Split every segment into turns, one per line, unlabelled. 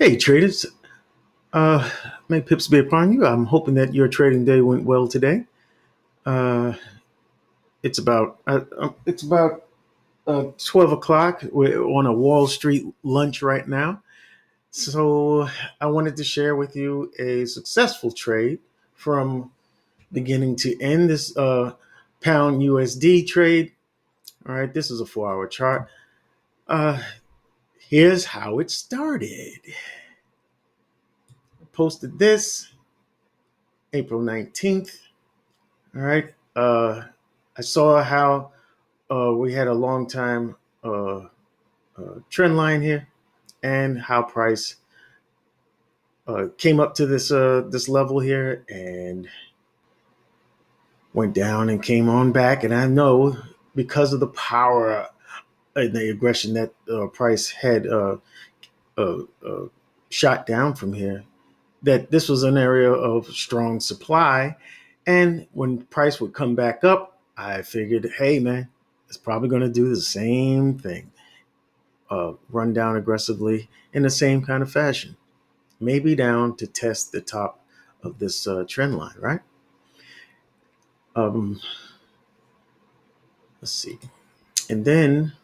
Hey traders, uh, may pips be upon you. I'm hoping that your trading day went well today. Uh, it's about 12 o'clock. We're on a Wall Street lunch right now, so I wanted to share with you a successful trade from beginning to end. This pound USD trade. All right, this is a 4-hour chart. Uh, Here's how it started. Posted this April 19th. All right. I saw how we had a long time trend line here, and how price came up to this level here and went down and came on back. And I know because of the power and the aggression that price had uh, uh, shot down from here, that this was an area of strong supply. And when price would come back up, I figured, hey man, it's probably going to do the same thing, run down aggressively in the same kind of fashion, maybe down to test the top of this trend line, right? Um, let's see. And then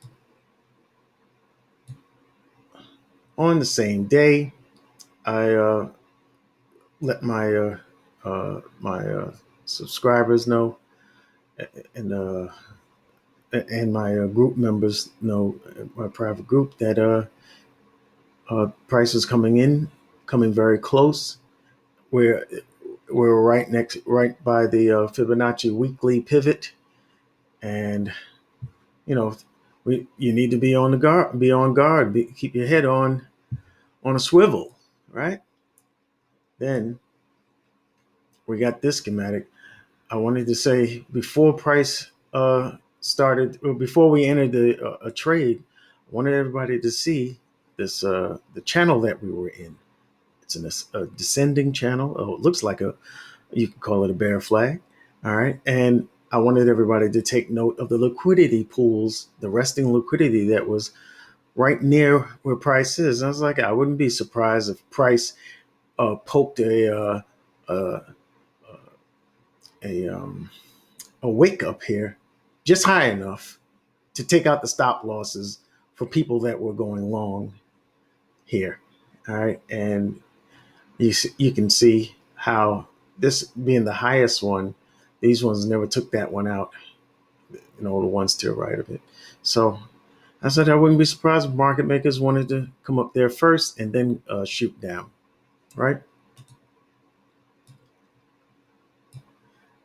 on the same day, I let my subscribers know, and my group members know, my private group, that price is coming very close. We're we're right by the Fibonacci weekly pivot, and you know you need to be on the guard, keep your head on a swivel, right? Then we got this schematic. I wanted to say before price started, or before we entered a trade, I wanted everybody to see this the channel that we were in. It's a descending channel. Oh, it looks like you can call it a bear flag. All right. And I wanted everybody to take note of the liquidity pools, the resting liquidity that was right near where price is. I was like, I wouldn't be surprised if price poked uh, a, a wake up here just high enough to take out the stop losses for people that were going long here. All right. And you can see how this being the highest one, these ones never took that one out, the ones to the right of it. So I said I wouldn't be surprised if market makers wanted to come up there first and then shoot down, right?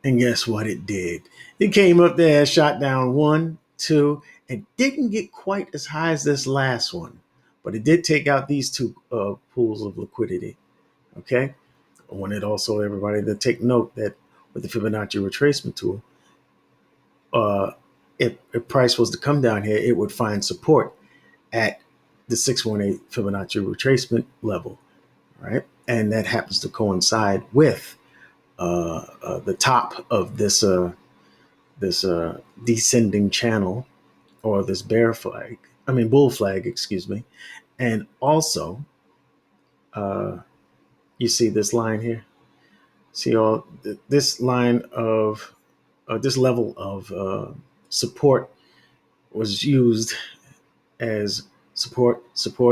And guess what it did? It came up there, shot down one, two, and didn't get quite as high as this last one, but it did take out these two pools of liquidity. Okay. I wanted also everybody to take note that with the Fibonacci retracement tool, uh, if price was to come down here, it would find support at the 618 Fibonacci retracement level, right? And that happens to coincide with the top of this descending channel, or this bull flag, excuse me. And also, uh, you see this line here. See this line of this level of support was used as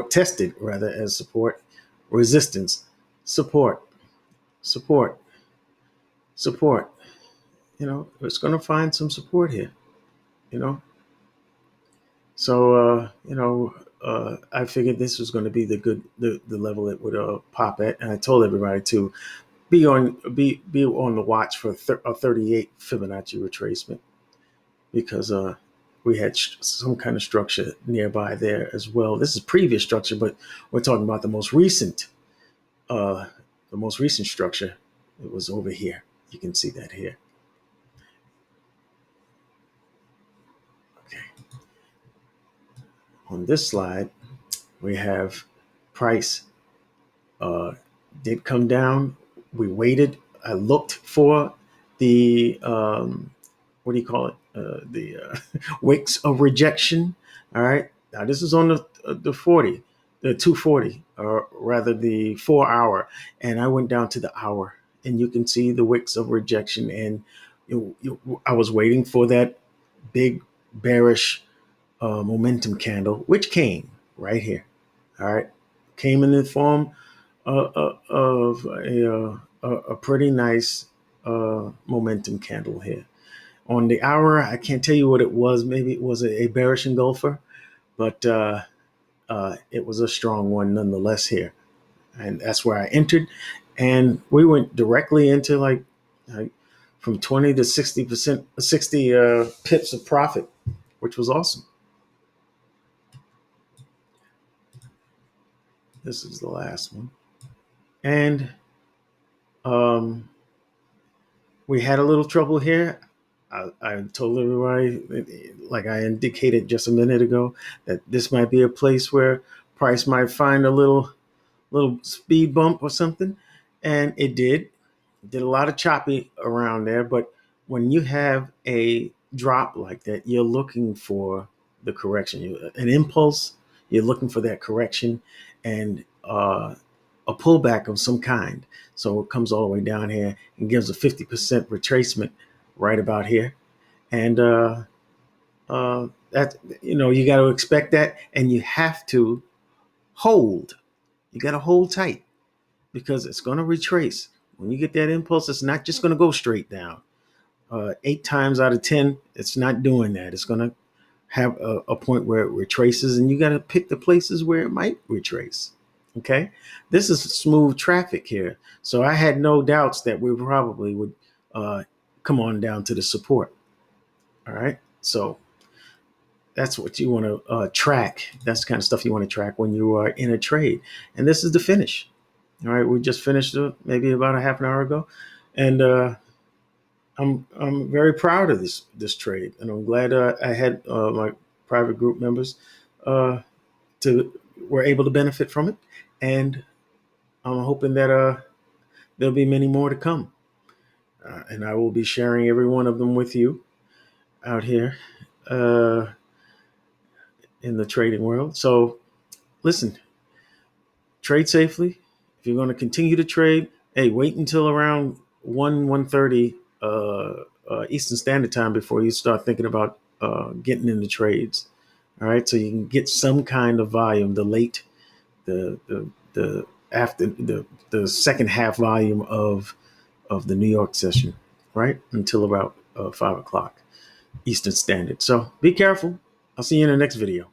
tested rather as support, resistance, support, support, support. It's going to find some support here. You know, so I figured this was going to be the level it would pop at, and I told everybody to be on the watch for a 38 Fibonacci retracement, because we had some kind of structure nearby there as well. This is previous structure, but we're talking about uh, the most recent structure. It was over here. You can see that here. Okay. On this slide, we have price uh, did come down. We waited. I looked for the what do you call it? The wicks of rejection. All right. Now this is on the 40. the 240, or rather the 4 hour, and I went down to the hour, and you can see the wicks of rejection. And I was waiting for that big bearish momentum candle, which came right here. All right, came in the form of a pretty nice momentum candle here. On the hour, I can't tell you what it was. Maybe it was a bearish engulfer, but it was a strong one nonetheless here. And that's where I entered. And we went directly into like from 20 to 60%, 60 pips of profit, which was awesome. This is the last one. And um, we had a little trouble here. I told everybody, like I indicated just a minute ago, that this might be a place where price might find a little speed bump or something, and it did a lot of choppy around there. But when you have a drop like that, you're looking for the correction. An impulse, you're looking for that correction, and a pullback of some kind. So it comes all the way down here and gives a 50% retracement right about here. And that, you got to expect that, and you have to hold. You got to hold tight, because it's going to retrace. When you get that impulse, it's not just going to go straight down. 8 times out of 10, it's not doing that. It's going to have a point where it retraces, and you got to pick the places where it might retrace. Okay, this is smooth traffic here, so I had no doubts that we probably would come on down to the support. All right, so that's what you want to track. That's the kind of stuff you want to track when you are in a trade. And this is the finish. All right, we just finished maybe about a half an hour ago, and I'm very proud of this trade, and I'm glad I had my private group members uh, to were able to benefit from it, and I'm hoping that there'll be many more to come, and I will be sharing every one of them with you out here uh, in the trading world. So listen, trade safely. If you're going to continue to trade, hey, wait until around 1:30 Eastern Standard Time before you start thinking about getting into trades. All right, so you can get some kind of volume. The after the second half volume of the New York session, right, until about 5 o'clock Eastern Standard. So be careful. I'll see you in the next video.